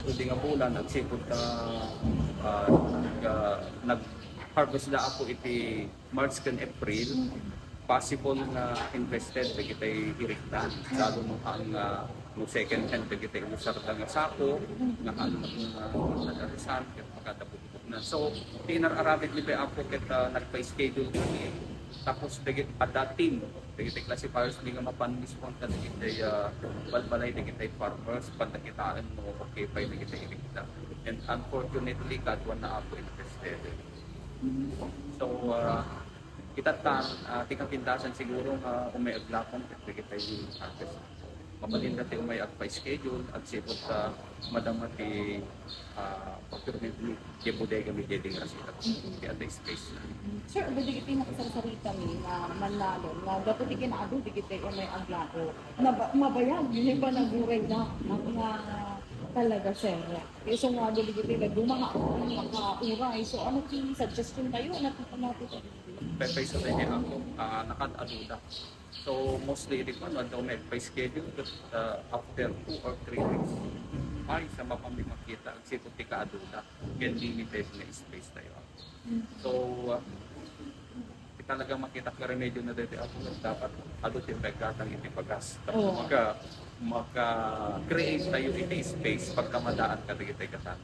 Pwede nga bulan at sipod ka nag-harvest na ako iti March kan April, possible na invested na kita iriktan lalo mo ang no second hand na kita usar nga sako nga ano na nagarisan ket makadabog na so tinararabit ni ako ket nagpa-schedule kami tapos dagit adatin dagit classifiers ni nga mapan-respond ka dagit balbalay dagit farmers pagdakitaan mo okay pa dagit irikta and unfortunately kadwa na ako invested so itatan tika pindasan siguro nga umay aglapon ket kita yung harvest mabalin dati umay agpa schedule at sipot sa madamati procurement ni bodega mi ding rasita di ada space Sir, pwede kita nakasarsarita mi na manlalon nga dapat di kinaado di kita yung may aglako. Mabayag, yun ba naguray na nga talaga sir. So nga di kita dumaha makauray. So ano yung suggestion kayo? Ano ito? pepay sa tayo ako nakad-aduda so mostly di ko daw may schedule but after 2 or 3 weeks ay sa mapamig makita ang sipot ti kaaduda yan limited na space tayo so talaga makita ka remedyo na dito ako dapat adult yung pagkatang itipagas tapos maka-create tayo iti space pagkamadaan ka dito katan